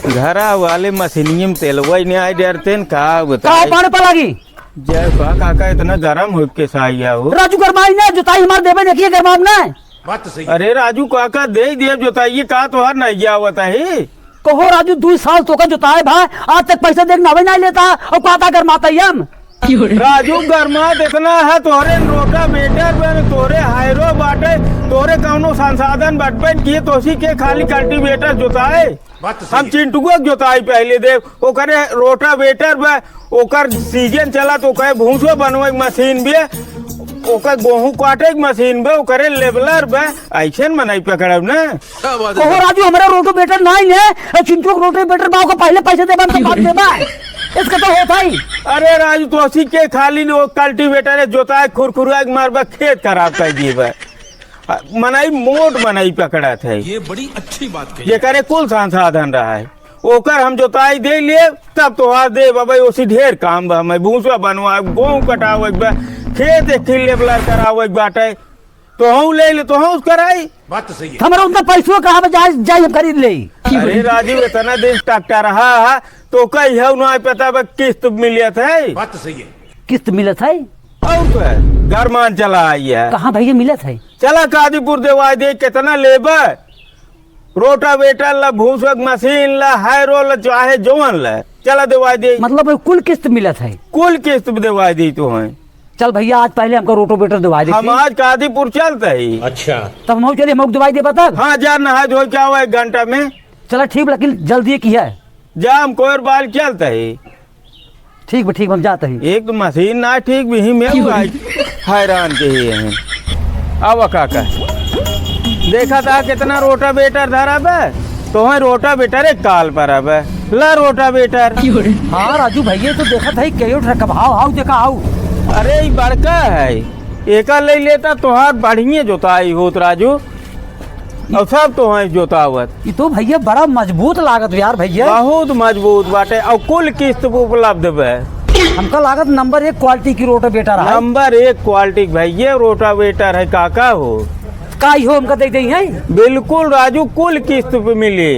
घरा वाले मशीनियम तेलवा नहीं आई डरते का बता पानी पा लगी जय काका इतना गरम हो के साइया हो राजू गरमाई ने जुताई हमारे देवे देखिए गरमाम ने बात तो सही। अरे राजू काका दे दिए जोताइए का तो हर नहीं गया हुआ है कहो राजू 2 साल तो का जुताए भाई आज तक पैसा देख नवे नहीं लेता और कहता गरमाता ही हम राजू गरमात इतना है तोरे रोटा बेटर में तोरे हायरो बाटे तोरे कौनो संसाधन बटबन किए तोसी के खाली कल्टीवेटर जोताए हम चिंटुआ जोताई पहले दे ओकरे रोटा बेटर में ओकर सीजन चला तो कहे भूसो बनवे मशीन भी ओकर गेहूं काटे मशीन बे ओकरे लेबलर बे ऐसे में नहीं पकड़ब ना कहो राजू हमारा रोटो बेटर नहीं है चिंटू को रोटो बेटर बाव को पहले पैसे देबा तो बात देबा इसका तो होता ही। अरे राजू तो उसी के खाली वो कल्टीवेटर है जोताए खुरखुरा मारबा खेत खराब कर दिए बे मनाई मोट मनाई पकड़ा थे ये बड़ी अच्छी बात कही ये करे कुल संसाधन रहा है ओकर हम जोताई दे लिए तब तो हाथ दे बाबा उसी ढेर काम बा मैं भूसा बनवा गेहूं कटावे बा खेत खिल लेबलर करावे बाटे तो हम ले ले तो हम कराई बात तो सही है। हमारा उतना पैसों कहाँ पे जाए हम खरीद ले। अरे राजू इतना दिन ट्रैक्टर रहा तो कई है ना पता बा किस्त मिलियत है बात तो सही है। किस्त मिलत है और तो घरमान चला आई है कहाँ भैया मिलत है चला कादीपुर देवाई दे कितना लेबर रोटावेटर ला भूसक मशीन ला हायरो ला चाहे जोवन ला चला देवाई दे मतलब कुल किस्त मिलत है कुल किस्त देवाई दी तो है चल भैया आज पहले हमको रोटोवेटर दवाई दे हम आज कादीपुर चलते ही अच्छा तब हम चलिए हम दवाई दे बता हाँ जा नहा धो क्या हुआ 1 घंटा में चला ठीक लेकिन जल्दी की है जा हम कोई बाल चलते ही ठीक हम जाते ही एक तो मशीन ना ठीक भी में हैरान के ही है अब काका देखा था कितना रोटावेटर धरा बे तो है रोटावेटर एक काल पर अब ला रोटावेटर हाँ राजू भैया तो देखा था कयो ट्रक हाउ देखा हाउ अरे बड़का है एक ले लेता तोहार बढ़िया जोताई होत राजू और सब तो है जोतावत ये तो भैया बड़ा मजबूत लागत यार भैया बहुत मजबूत बाटे और कुल किस्त उपलब्ध है हमका लागत नंबर 1 क्वालिटी की रोटावेटर है नंबर 1 क्वालिटी भैया रोटावेटर है काका हो का हो हमका दे दी है बिल्कुल राजू कुल किस्त पे मिले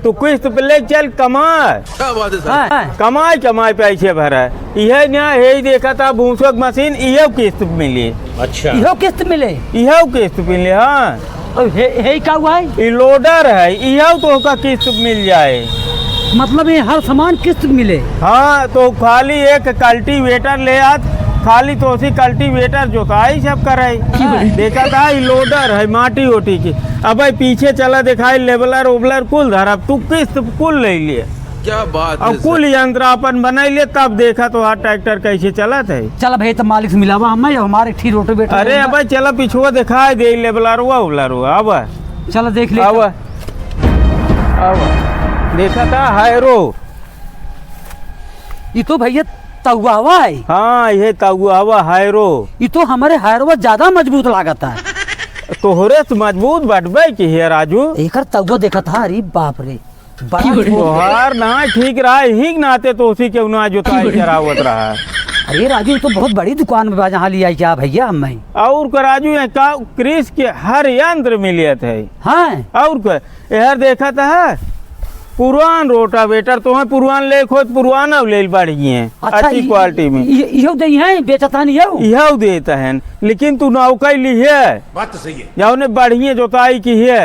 तो किस्त पे ले चल कमाए क्या बात है सर। कमाए पैसे भरा यह ना है देखा था भूसक मशीन यह किस्त मिली अच्छा इहो किस्त मिले यह किस्त मिले हाँ और हे का हुआ है ये लोडर है यह तो का किस्त मिल जाए मतलब ये हर सामान किस्त मिले हाँ तो खाली एक कल्टीवेटर ले आत खाली तो उसी कल्टीवेटर जोताई सब कराई देखा था ये लोडर है माटी ओटी की अब भाई पीछे चला दिखाई लेबलर उबलर कुल धरा तू किस्त कुल ले लिए क्या बात अब कुल यंत्र अपन बनाई ले तब देखा तो हाथ ट्रैक्टर कैसे चला था चल भाई तो मालिक से मिलावा हमें हमारे ठीक रोटावेटर अरे अब चला पिछुआ दिखाई दे लेबलर हुआ उबलर हुआ अब चलो देख ले अब देखा था हायरो ये तो भैया तहुआ हुआ है हाँ ये तहुआ हुआ हायरो ये तो हमारे हायरवा ज्यादा मजबूत लागत है तोहरे से मजबूत बटबे की है राजू एक तहुआ देखा था अरे बाप रे तोहार ना ठीक रहा ही नाते तो उसी के ना जोताई करावत रहा अरे राजू तो बहुत बड़ी दुकान में जहाँ लिया क्या भैया हमें और का राजू का क्रिस के हर यंत्र मिले थे हाँ और का यार देखा था पुरान रोटावेटर तो है पुरान ले खोद पुराना ले बढ़ी है अच्छी क्वालिटी में यह दे है बेचता नहीं यह देता है लेकिन तू नौका ली है बात तो सही है। या उन्हें बढ़िया जोताई की है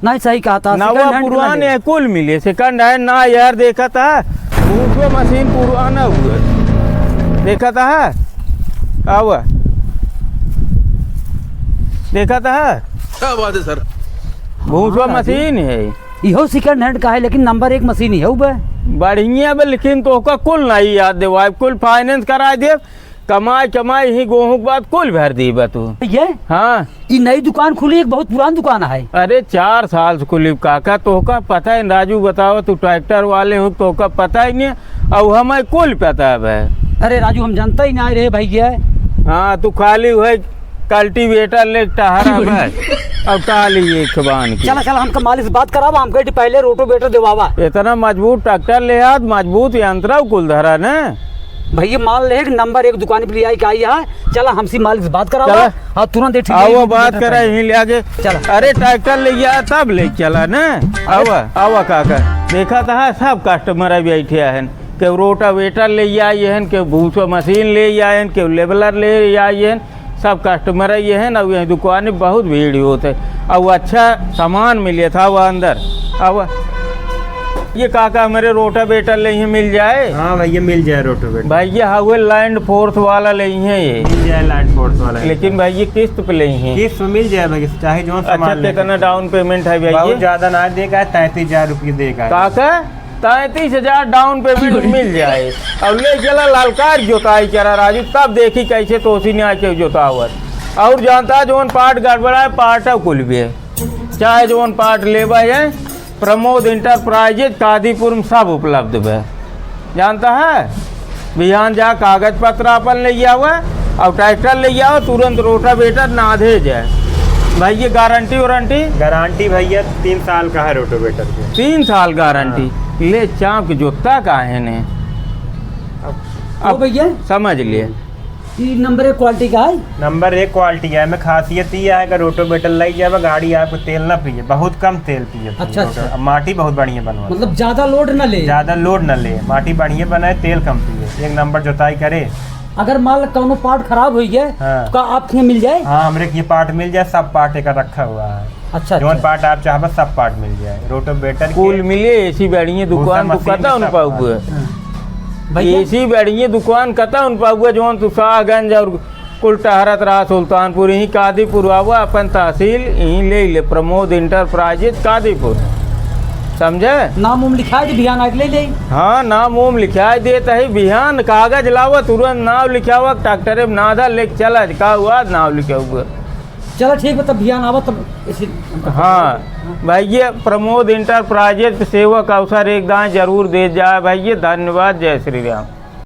नहीं सही कहा था नवा पुराने कुल मिले सेकंड हैंड ना यार देखा था भूसो मशीन पुराना हुआ देखा था अब देखा था क्या बात है सर। भूसो मशीन है इहो सेकंड हैंड का है लेकिन नंबर 1 मशीन है बढ़िया बे लेकिन तो का कुल नहीं याद दे कुल फाइनेंस करा दे कमाई ही गेहूं के बाद कुल भर दी बा तू ये हाँ ये नई दुकान खुली एक बहुत पुरानी दुकान है अरे 4 साल से खुली काका तो का पता है राजू बताओ तू ट्रैक्टर वाले हो तो का पता ही नहीं अब हमें कुल पता है अरे राजू हम जानता ही नहीं रहे भैया हाँ तू खाली हुए कल्टीवेटर ले टहरा अब टाली एक खबान की चला हमका मालिक से बात करावा हम कहे पहले रोटावेटर देवावा इतना मजबूत ट्रैक्टर ले आत मजबूत यंत्र कुल धरा न भैया माल ले नंबर 1 दुकान पे ले आई के आई है। चला हमसे मालिक से बात करा चला। हाँ तुरंत ठीक आओ बात करा यहीं ले आगे। चला। अरे ट्रैक्टर ले गया तब ले चला ना। आवा आवा काका देखा था सब कस्टमर अभी बैठे हैं के रोटावेटर ले आई हैं के भूसा मशीन ले आई हैं के लेबलर ले आई हैं सब कस्टमर ये हैं। अब यही दुकान में बहुत भीड़ होते अब अच्छा सामान मिले था वह अंदर। अब ये काका मेरे रोटावेटर ले ही मिल जाए। हाँ भैया मिल जाए रोटावेटर। भैया हावे लैंड फोर्स वाला ले ही है ये मिल जाए लैंड फोर्स वाला। लेकिन भाई ये किस्त पे ले ही है। किस्त में मिल जाए भैया चाहे जो अच्छा सामान ले। कितना डाउन पेमेंट है बहुत भैया? ज्यादा ना देगा 33,000 रुपये देगा। काका 33,000 डाउन पेमेंट मिल जाए। अब ले चला लालकार जोताई करा राजू तब देखी कैसे तोसी ने आके जोतावत और जानता है जोन पार्ट गड़बड़ा है पार्ट कुल भी है चाहे जोन पार्ट लेबा है प्रमोद इंटरप्राइजेज कादीपुर में सब उपलब्ध है जानता है। बिहान जा कागज पत्र अपन ले हुआ और ट्रैक्टर ले आओ तुरंत रोटावेटर ना दे जाए। भाई ये गारंटी वारंटी? गारंटी भैया 3 साल का है रोटावेटर के। 3 साल गारंटी। ले चाँप के जोता काहे ने अब भैया समझ लिए। ये नंबर 1 क्वालिटी का है। नंबर 1 क्वालिटी है में खासियत ये है कि रोटावेटर लग जाए गाड़ी आपको तेल ना पिए बहुत कम तेल पिए। अच्छा, अच्छा। अब माटी बहुत बढ़िया बनवा मतलब ज्यादा लोड न ले। ज्यादा लोड न ले माटी बढ़िया बनाए तेल कम पिए 1 नंबर जोताई करे। अगर मान कोनो पार्ट खराब हो गया हाँ। तो आपके यहाँ मिल जाए। हाँ हमरे ये पार्ट मिल जाए सब पार्ट एक रखा हुआ है। अच्छा जोन अच्छा। पार्ट आप चाहे सब पार्ट मिल जाए रोटावेटर कुल मिले एसी बैठिए दुकान तो मशीन कता उन सब पाऊँ भैया एसी बैठिए दुकान कता उन पाऊँ जोन तू शाहगंज और कुल टहरत रहा सुल्तानपुर यहीं कादीपुर आवा अपन तहसील यहीं ले प्रमोद इंटरप्राइजेज कादीपुर समझे। नाम उम लिखा है बिहान आके ले ले। हाँ नाम ओम लिखा देता है बिहान कागज लावा तुरंत नाम लिखा हुआ ट्रैक्टर में नादा लेके चला का हुआ नाम लिखा हुआ। चलो ठीक है तब बिहान आवा तब इसी। हाँ भाई ये प्रमोद इंटरप्राइजेज सेवक अवसर एक दाएं जरूर दे जाए भाई ये धन्यवाद जय श्री राम।